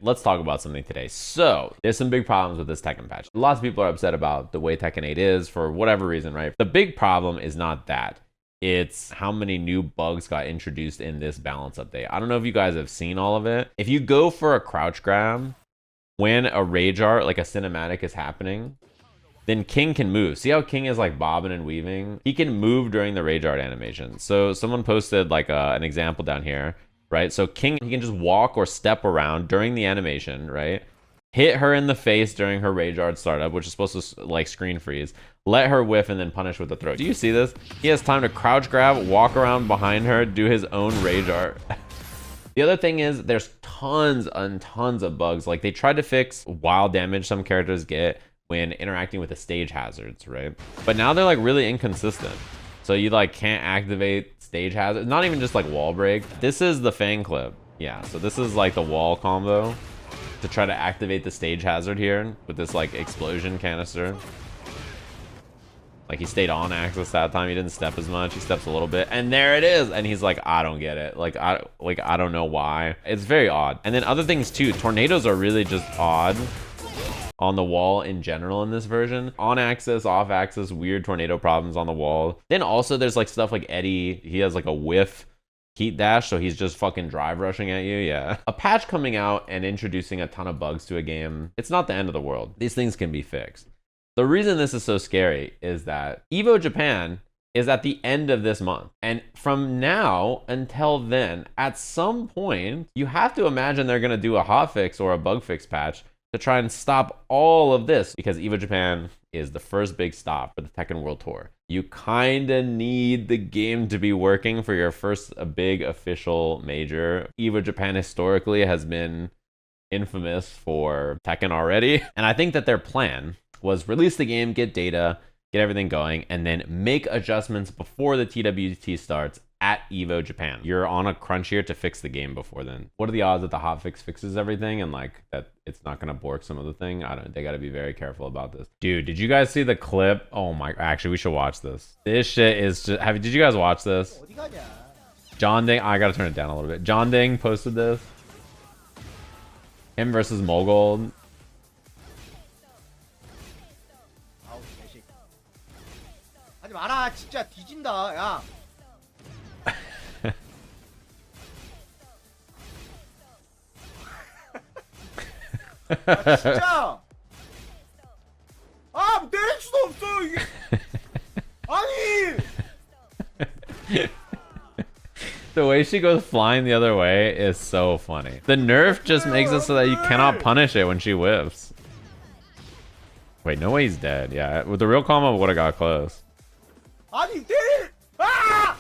Let's talk about something today. So there's some big problems with this Tekken patch. Lots of people are upset about the way Tekken 8 is for whatever reason, right? The big problem is not that. It's how many new bugs got introduced in this balance update. I don't know if you guys have seen all of it. If you go for a crouch grab, when a rage art, like a cinematic is happening, then King can move. See how King is like bobbing and weaving? He can move during the rage art animation. So someone posted like an example down here, right? So King, he can just walk or step around during the animation, right? Hit her in the face during her rage art startup, which is supposed to like screen freeze. Let her whiff and then punish with the throat. Do you see this? He has time to crouch grab, walk around behind her, do his own rage art. The other thing is there's tons and tons of bugs. Like they tried to fix wild damage some characters get when interacting with the stage hazards, right? But now they're like really inconsistent. So you like can't activate stage hazards. Not even just like wall break. This is the Fang clip. Yeah, so this is like the wall combo to try to activate the stage hazard here with this like explosion canister. Like he stayed on axis that time. He didn't step as much. He steps a little bit, and there it is. And he's like, I don't get it. I don't know why. It's very odd. And then other things too. Tornadoes are really just odd on the wall in general in this version. On axis, off axis, weird tornado problems on the wall. Then also there's like stuff like Eddie. He has like a whiff heat dash, so he's just fucking drive rushing at you. Yeah. A patch coming out and introducing a ton of bugs to a game, it's not the end of the world. These things can be fixed. The reason this is so scary is that Evo Japan is at the end of this month. And from now until then, at some point, you have to imagine they're going to do a hotfix or a bug fix patch to try and stop all of this, because Evo Japan is the first big stop for the Tekken World Tour. You kind of need the game to be working for your first big official major. Evo Japan historically has been infamous for Tekken already. And I think that their plan was release the game, get data, get everything going, and then make adjustments before the TWT starts at Evo Japan. You're on a crunch here to fix the game before then. What are the odds that the hotfix fixes everything and like that it's not gonna bork some of the thing? They gotta be very careful about this. Dude, did you guys see the clip? Oh my, actually we should watch this. This shit is just, did you guys watch this? John Ding, I gotta turn it down a little bit. John Ding posted this. Him versus Mogold. 하지 마라 진짜 뒤진다 야. 아, 진짜. 아, 때릴 수도 없어 이게. 아니. The way she goes flying the other way is so funny. The nerf just makes it so that you cannot punish it when she whiffs. Wait, no way he's dead. Yeah, with the real combo would have got close. 아니 때릴. 아!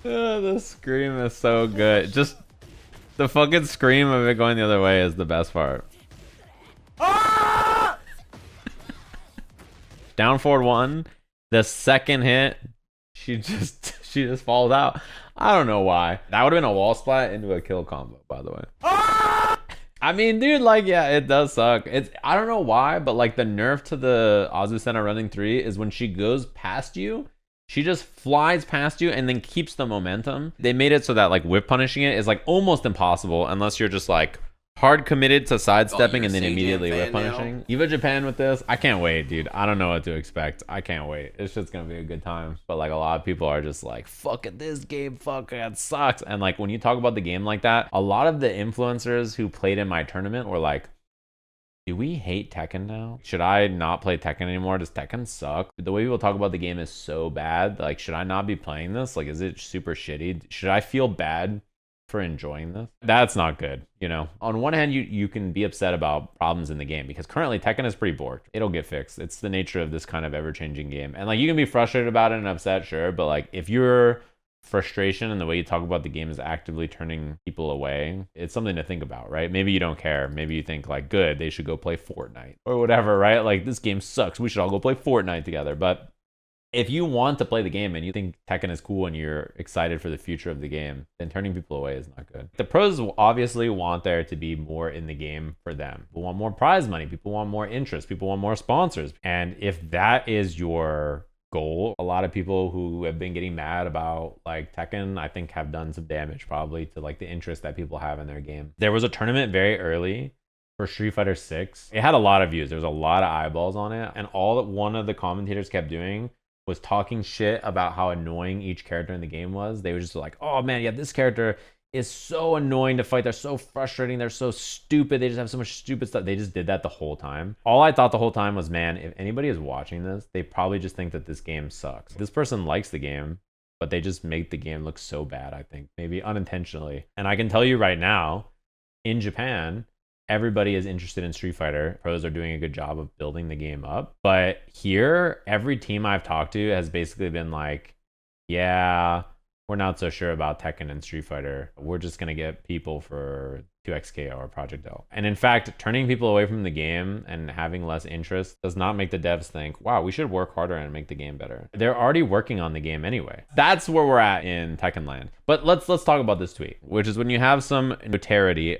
The scream is so good. Just the fucking scream of it going the other way is the best part. 아! Down forward one. The second hit, she just falls out. I don't know why. That would have been a wall splat into a kill combo, by the way. 아! I mean, dude, like, yeah, it does suck. I don't know why, but like the nerf to the Azucena running 3 is when she goes past you, she just flies past you and then keeps the momentum. They made it so that like whip punishing it is like almost impossible unless you're just like hard committed to sidestepping and then immediately whip punishing. Evo Japan with this, I can't wait, dude. I don't know what to expect. I can't wait. It's just gonna be a good time. But like a lot of people are just like, fuck it, this game, fuck it sucks. And like when you talk about the game like that, a lot of the influencers who played in my tournament were like, do we hate Tekken now? Should I not play Tekken anymore? Does Tekken suck? The way people talk about the game is so bad. Like, should I not be playing this? Like, is it super shitty? Should I feel bad for enjoying this? That's not good, you know? On one hand, you can be upset about problems in the game because currently Tekken is pretty borked. It'll get fixed. It's the nature of this kind of ever-changing game. And like, you can be frustrated about it and upset, sure, but like, if your frustration and the way you talk about the game is actively turning people away, it's something to think about, right? Maybe you don't care. Maybe you think like, good, they should go play Fortnite or whatever, right? Like, this game sucks. We should all go play Fortnite together. But if you want to play the game and you think Tekken is cool and you're excited for the future of the game, then turning people away is not good. The pros obviously want there to be more in the game for them. People want more prize money. People want more interest. People want more sponsors. And if that is your goal. A lot of people who have been getting mad about like Tekken, I think have done some damage probably to like the interest that people have in their game. There was a tournament very early for Street Fighter 6. It had a lot of views. There was a lot of eyeballs on it. And all that one of the commentators kept doing was talking shit about how annoying each character in the game was. They were just like, oh man, yeah, this character is so annoying to fight. They're so frustrating. They're so stupid. They just have so much stupid stuff. They just did that the whole time. All I thought the whole time was, man, if anybody is watching this, they probably just think that this game sucks. This person likes the game, but they just make the game look so bad, I think, maybe unintentionally. And I can tell you right now, in Japan, everybody is interested in Street Fighter. Pros are doing a good job of building the game up. But here, every team I've talked to has basically been like, yeah, we're not so sure about Tekken and Street Fighter. We're just going to get people for 2XK or Project L. And in fact, turning people away from the game and having less interest does not make the devs think, wow, we should work harder and make the game better. They're already working on the game anyway. That's where we're at in Tekken land. But let's talk about this tweet, which is when you have some notoriety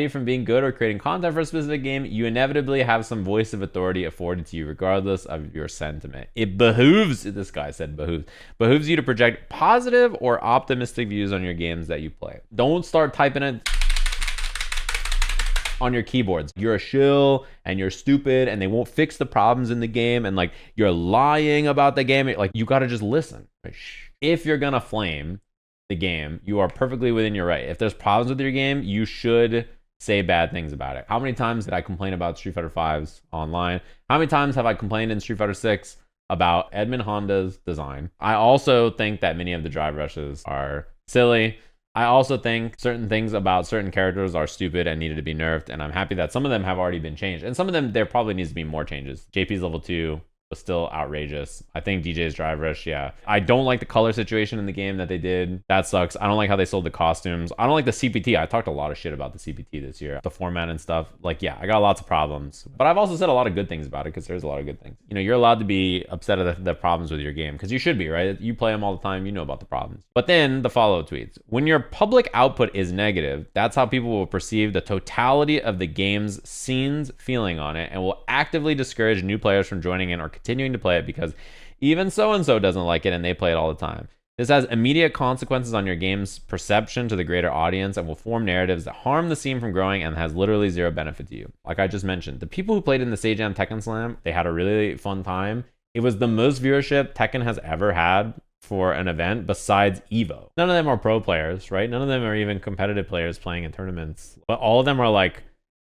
from being good or creating content for a specific game, you inevitably have some voice of authority afforded to you regardless of your sentiment. It behooves, this guy said behooves you to project positive or optimistic views on your games that you play. Don't start typing it on your keyboards. You're a shill and you're stupid and they won't fix the problems in the game and like you're lying about the game. Like you gotta just listen. If you're gonna flame the game, you are perfectly within your right. If there's problems with your game, you should say bad things about it. How many times did I complain about Street Fighter 5's online? How many times have I complained in Street Fighter 6 about Edmund Honda's design? I also think that many of the drive rushes are silly. I also think certain things about certain characters are stupid and needed to be nerfed, and I'm happy that some of them have already been changed. And some of them, there probably needs to be more changes. JP's level 2 was still outrageous. I think DJ's drive rush, yeah. I don't like the color situation in the game that they did. That sucks. I don't like how they sold the costumes. I don't like the CPT. I talked a lot of shit about the CPT this year. The format and stuff. Like, yeah, I got lots of problems. But I've also said a lot of good things about it because there's a lot of good things. You know, you're allowed to be upset at the problems with your game because you should be, right? You play them all the time. You know about the problems. But then the follow-up tweets. When your public output is negative, that's how people will perceive the totality of the game's scene's feeling on it and will actively discourage new players from joining in or continuing to play it because even so-and-so doesn't like it and they play it all the time. This has immediate consequences on your game's perception to the greater audience and will form narratives that harm the scene from growing and has literally zero benefit to you. Like I just mentioned, the people who played in the Sajam Tekken Slam, they had a really fun time. It was the most viewership Tekken has ever had for an event besides Evo. None of them are pro players, right? None of them are even competitive players playing in tournaments. But all of them are like,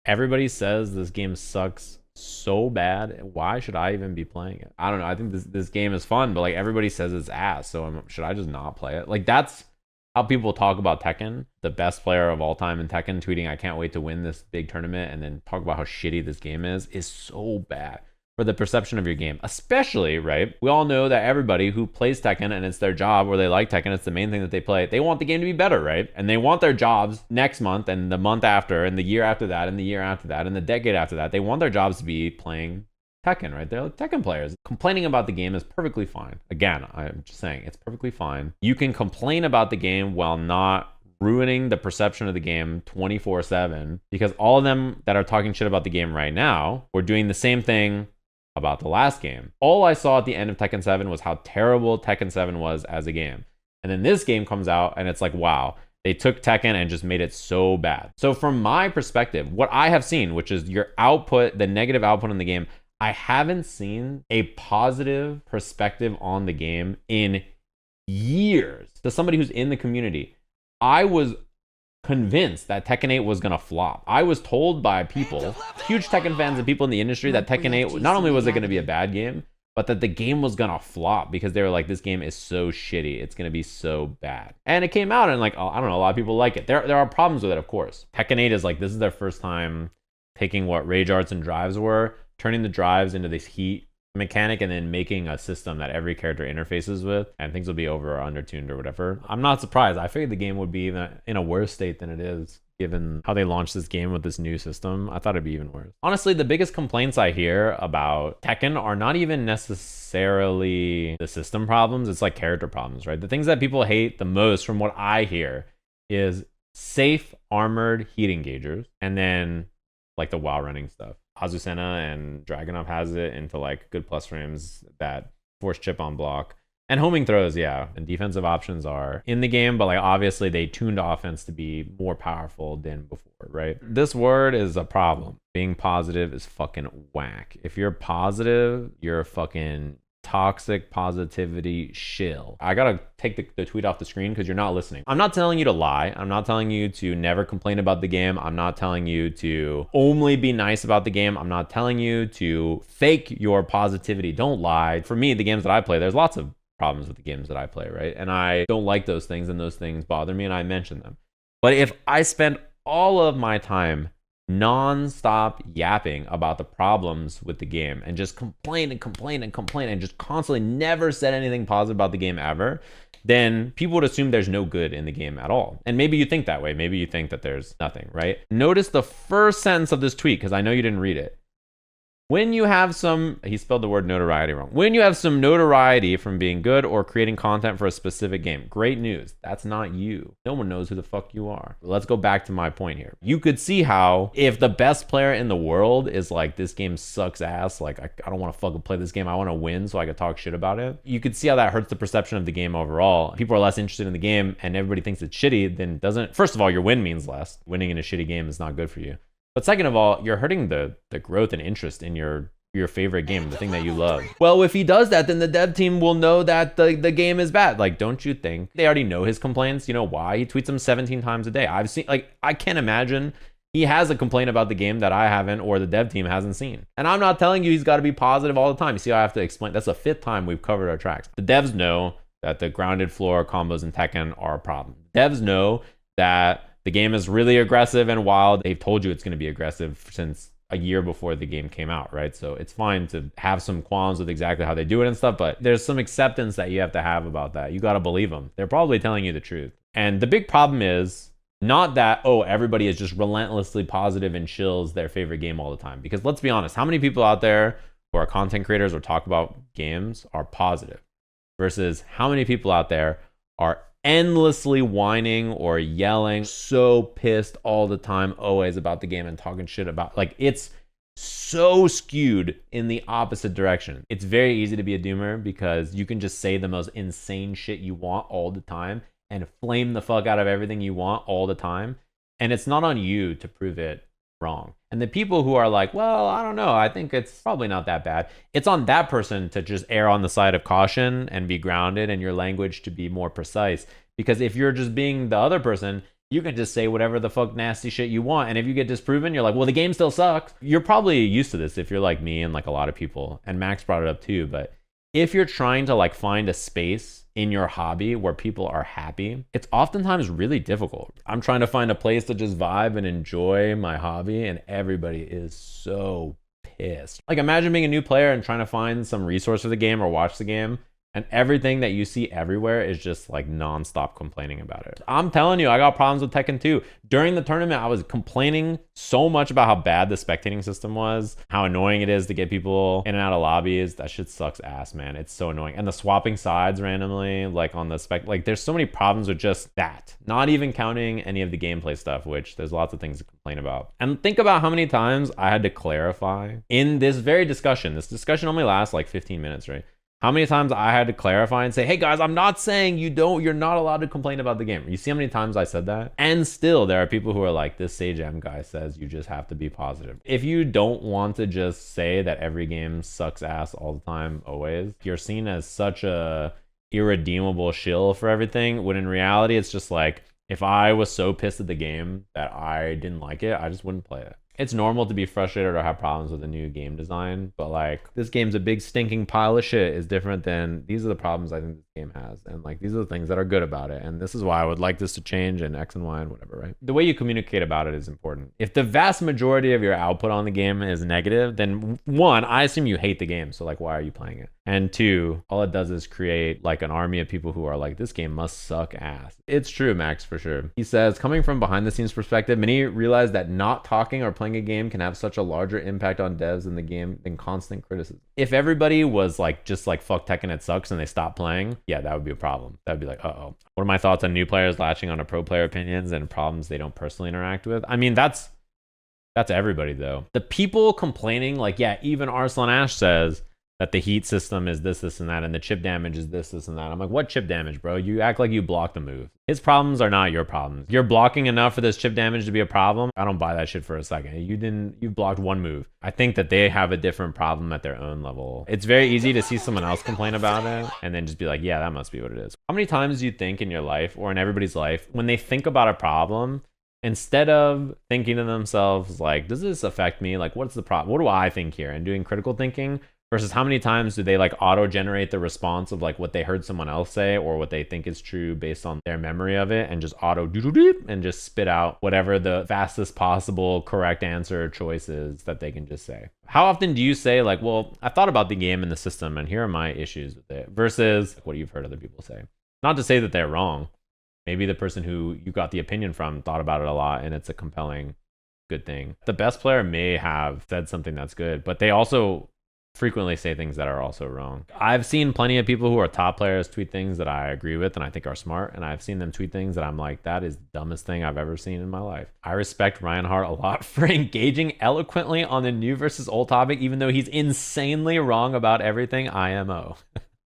everybody says this game sucks so bad. Why should I even be playing it? I don't know. I think this game is fun, but like everybody says it's ass. So should I just not play it? Like that's how people talk about Tekken. The best player of all time in Tekken tweeting, I can't wait to win this big tournament, and then talk about how shitty this game is so bad for the perception of your game. Especially, right? We all know that everybody who plays Tekken and it's their job or they like Tekken, it's the main thing that they play. They want the game to be better, right? And they want their jobs next month and the month after and the year after that and the year after that and the decade after that. They want their jobs to be playing Tekken, right? They're like Tekken players. Complaining about the game is perfectly fine. Again, I'm just saying it's perfectly fine. You can complain about the game while not ruining the perception of the game 24/7 because all of them that are talking shit about the game right now were doing the same thing about the last game. All I saw at the end of Tekken 7 was how terrible Tekken 7 was as a game. And then this game comes out and it's like, wow, they took Tekken and just made it so bad. So from my perspective, what I have seen, which is your output, the negative output in the game, I haven't seen a positive perspective on the game in years. To somebody who's in the community, I was convinced that Tekken 8 was gonna flop. I was told by people, huge Tekken fans and people in the industry, that Tekken 8, not only was it gonna be a bad game, but that the game was gonna flop because they were like, this game is so shitty, it's gonna be so bad. And it came out and like, I don't know, a lot of people like it. There are problems with it, of course. Tekken 8 is like, this is their first time taking what Rage Arts and drives were, turning the drives into this heat mechanic and then making a system that every character interfaces with, and things will be over or undertuned or whatever. I'm not surprised. I figured the game would be even in a worse state than it is given how they launched this game with this new system. I thought it'd be even worse. Honestly, the biggest complaints I hear about Tekken are not even necessarily the system problems. It's like character problems, right? The things that people hate the most from what I hear is safe armored heat engagers and then like the WoW running stuff. Azucena and Dragunov has it into like good plus frames that force chip on block. And homing throws, yeah. And defensive options are in the game, but like obviously they tuned offense to be more powerful than before, right? This word is a problem. Being positive is fucking whack. If you're positive, you're a fucking toxic positivity shill. I gotta take the tweet off the screen because you're not listening. I'm not telling you to lie. I'm not telling you to never complain about the game. I'm not telling you to only be nice about the game. I'm not telling you to fake your positivity. Don't lie. For me, the games that I play, there's lots of problems with the games that I play, right? And I don't like those things, and those things bother me, and I mention them. But if I spend all of my time non-stop yapping about the problems with the game and just complain and just constantly never said anything positive about the game ever, then people would assume there's no good in the game at all. And maybe you think that way. Maybe you think that there's nothing, right? Notice the first sentence of this tweet, because I know you didn't read it. When you have some, he spelled the word notoriety wrong. When you have some notoriety from being good or creating content for a specific game, great news. That's not you. No one knows who the fuck you are. Let's go back to my point here. You could see how if the best player in the world is like, this game sucks ass, like I don't want to fucking play this game, I want to win so I could talk shit about it. You could see how that hurts the perception of the game overall. People are less interested in the game and everybody thinks it's shitty, then doesn't, first of all, your win means less. Winning in a shitty game is not good for you. But second of all, you're hurting the growth and interest in your favorite game, the thing that you love. Well, if he does that, then the dev team will know that the game is bad. Like, don't you think they already know his complaints? You know why? He tweets them 17 times a day. I've seen, like, I can't imagine he has a complaint about the game that I haven't or the dev team hasn't seen. And I'm not telling you he's got to be positive all the time. You see how I have to explain? That's the 5th time we've covered our tracks. The devs know that the grounded floor combos in Tekken are a problem. Devs know that the game is really aggressive and wild. They've told you it's going to be aggressive since a year before the game came out, right? So it's fine to have some qualms with exactly how they do it and stuff, but there's some acceptance that you have to have about that. You got to believe them. They're probably telling you the truth. And the big problem is not that, oh, everybody is just relentlessly positive and chills their favorite game all the time. Because let's be honest, how many people out there who are content creators or talk about games are positive versus how many people out there are endlessly whining or yelling, so pissed all the time, always about the game and talking shit about, like, it's so skewed in the opposite direction. It's very easy to be a doomer because you can just say the most insane shit you want all the time and flame the fuck out of everything you want all the time. And it's not on you to prove it wrong. And the people who are like, well, I don't know, I think it's probably not that bad. It's on that person to just err on the side of caution and be grounded and your language to be more precise. Because if you're just being the other person, you can just say whatever the fuck nasty shit you want. And if you get disproven, you're like, well, the game still sucks. You're probably used to this if you're like me and like a lot of people. And Max brought it up too. But if you're trying to like find a space in your hobby where people are happy, it's oftentimes really difficult. I'm trying to find a place to just vibe and enjoy my hobby, and everybody is so pissed. Like, imagine being a new player and trying to find some resource for the game or watch the game, and everything that you see everywhere is just like nonstop complaining about it. I'm telling you, I got problems with Tekken 2. During the tournament, I was complaining so much about how bad the spectating system was, how annoying it is to get people in and out of lobbies. That shit sucks ass, man. It's so annoying. And the swapping sides randomly, like on the spec, like there's so many problems with just that. Not even counting any of the gameplay stuff, which there's lots of things to complain about. And think about how many times I had to clarify in this very discussion. This discussion only lasts like 15 minutes, right? How many times I had to clarify and say, hey guys, I'm not saying you're not allowed to complain about the game. You see how many times I said that? And still there are people who are like, this Sajam guy says you just have to be positive. If you don't want to just say that every game sucks ass all the time, always, you're seen as such a irredeemable shill for everything, when in reality, it's just like, if I was so pissed at the game that I didn't like it, I just wouldn't play it. It's normal to be frustrated or have problems with a new game design, but like, this game's a big stinking pile of shit is different than, these are the problems I think this game has, and like, these are the things that are good about it, and this is why I would like this to change, and X and Y and whatever, right? The way you communicate about it is important. If the vast majority of your output on the game is negative, then one, I assume you hate the game, so like, why are you playing it? And two, all it does is create like an army of people who are like, this game must suck ass. It's true, Max, for sure. He says, coming from behind the scenes perspective, many realize that not talking or playing a game can have such a larger impact on devs in the game than constant criticism. If everybody was like, just like, fuck Tekken, it sucks, and they stopped playing, yeah, that would be a problem. That'd be like, uh-oh. What are my thoughts on new players latching on to pro player opinions and problems they don't personally interact with? I mean, that's That's everybody though. The people complaining, like, yeah, even Arslan Ash says that the heat system is this, and that, and the chip damage is this, and that. I'm like, what chip damage, bro? You act like you blocked the move. His problems are not your problems. You're blocking enough for this chip damage to be a problem. I don't buy that shit for a second. You blocked one move. I think that they have a different problem at their own level. It's very easy to see someone else complain about it and then just be like, yeah, that must be what it is. How many times do you think in your life or in everybody's life, when they think about a problem, instead of thinking to themselves, like, does this affect me? Like, what's the problem? What do I think here? And doing critical thinking, versus how many times do they like auto-generate the response of like what they heard someone else say or what they think is true based on their memory of it, and just auto-doodle-doop and just spit out whatever the fastest possible correct answer or choice is that they can just say. How often do you say like, well, I thought about the game and the system and here are my issues with it, versus what you've heard other people say? Not to say that they're wrong. Maybe the person who you got the opinion from thought about it a lot and it's a compelling, good thing. The best player may have said something that's good, but they also frequently say things that are also wrong. I've seen plenty of people who are top players tweet things that I agree with and I think are smart, and I've seen them tweet things that I'm like, that is the dumbest thing I've ever seen in my life. I respect Reinhardt a lot for engaging eloquently on the new versus old topic, even though he's insanely wrong about everything IMO.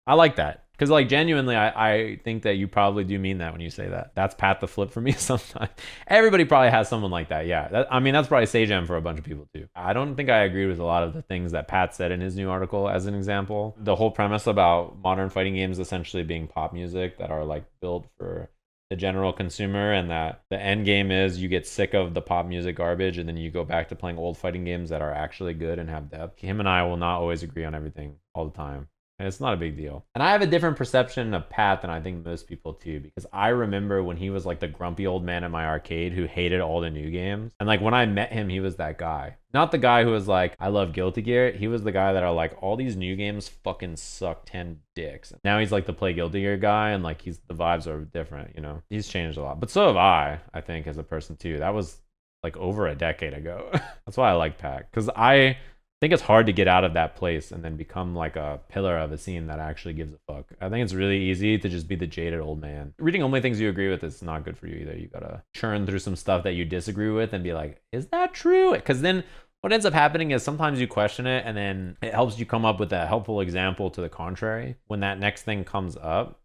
I like that. Because, like, genuinely, I think that you probably do mean that when you say that. That's Pat the Flip for me sometimes. Everybody probably has someone like that, yeah. That's probably Sajam for a bunch of people, too. I don't think I agree with a lot of the things that Pat said in his new article, as an example. The whole premise about modern fighting games essentially being pop music that are, like, built for the general consumer, and that the end game is you get sick of the pop music garbage and then you go back to playing old fighting games that are actually good and have depth. Him and I will not always agree on everything all the time. And it's not a big deal. And I have a different perception of Pat than I think most people too, because I remember when he was like the grumpy old man in my arcade who hated all the new games. And like when I met him, he was that guy. Not the guy who was like, I love Guilty Gear. He was the guy that are like, all these new games fucking suck 10 dicks. Now he's like the play Guilty Gear guy, and like the vibes are different, you know? He's changed a lot. But so have I think, as a person too. That was like over a decade ago. That's why I like Pat, because I think it's hard to get out of that place and then become like a pillar of a scene that actually gives a fuck. I think it's really easy to just be the jaded old man. Reading only things you agree with is not good for you either. You gotta churn through some stuff that you disagree with and be like, is that true? Because then what ends up happening is sometimes you question it, and then it helps you come up with a helpful example to the contrary. When that next thing comes up,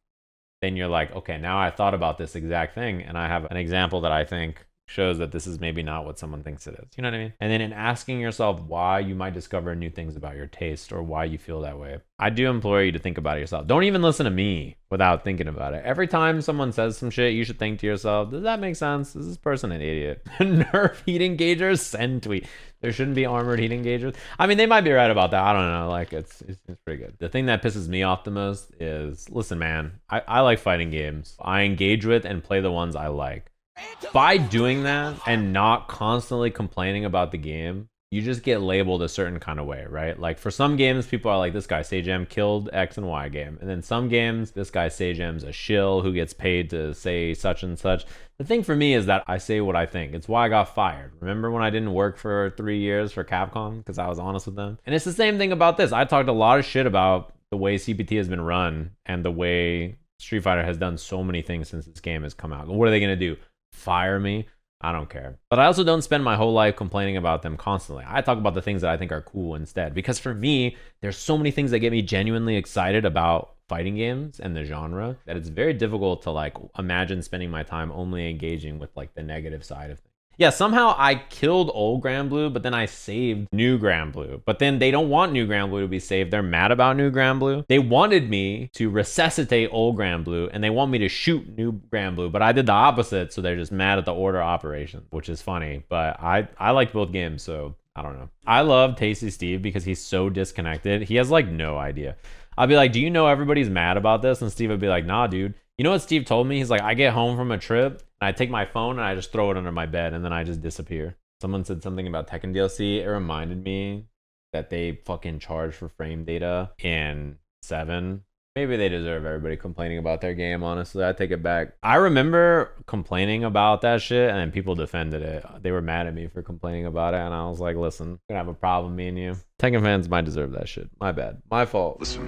then you're like, okay, now I thought about this exact thing and I have an example that I think shows that this is maybe not what someone thinks it is. You know what I mean? And then in asking yourself why, you might discover new things about your taste or why you feel that way. I do implore you to think about it yourself. Don't even listen to me without thinking about it. Every time someone says some shit, you should think to yourself, does that make sense? Is this person an idiot? Nerf heat engagers? Send tweet. There shouldn't be armored heat engagers. I mean, they might be right about that. I don't know. Like, it's pretty good. The thing that pisses me off the most is, listen, man, I like fighting games. I engage with and play the ones I like. By doing that and not constantly complaining about the game, you just get labeled a certain kind of way, right? Like for some games, people are like, this guy Sajam killed X and Y game. And then some games, this guy Sajam's a shill who gets paid to say such and such. The thing for me is that I say what I think. It's why I got fired. Remember when I didn't work for 3 years for Capcom because I was honest with them? And it's the same thing about this. I talked a lot of shit about the way CPT has been run and the way Street Fighter has done so many things since this game has come out. What are they going to do? Fire me? I don't care. But I also don't spend my whole life complaining about them constantly. I talk about the things that I think are cool instead, because for me, there's so many things that get me genuinely excited about fighting games and the genre that it's very difficult to like imagine spending my time only engaging with like the negative side of things. Yeah, somehow I killed old Grand Blue, but then I saved new Grand Blue. But then they don't want new Grand Blue to be saved. They're mad about new Grand Blue. They wanted me to resuscitate old Grand Blue, and they want me to shoot new Grand Blue, but I did the opposite, so they're just mad at the order operation, which is funny. But I liked both games, so I don't know. I love Tasty Steve because he's so disconnected. He has like no idea. I'll be like, do you know everybody's mad about this? And Steve would be like, nah, dude. You know what Steve told me? He's like, I get home from a trip and I take my phone and I just throw it under my bed and then I just disappear. Someone said something about Tekken DLC. It reminded me that they fucking charge for frame data in 7. Maybe they deserve everybody complaining about their game, honestly. I take it back. I remember complaining about that shit and people defended it. They were mad at me for complaining about it, and I was like, listen, we're gonna have a problem, me and you. Tekken fans might deserve that shit. My bad. My fault. Listen.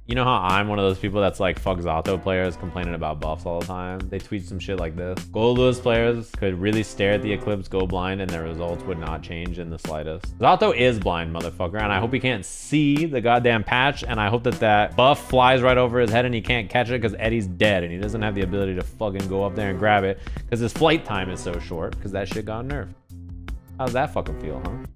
You know how I'm one of those people that's like, fuck Zato players complaining about buffs all the time? They tweet some shit like this. Gold Lewis players could really stare at the Eclipse go blind and their results would not change in the slightest. Zato is blind, motherfucker, and I hope he can't see the goddamn patch, and I hope that that buff flies right over his head and he can't catch it because Eddie's dead and he doesn't have the ability to fucking go up there and grab it because his flight time is so short because that shit got nerfed. How's that fucking feel, huh?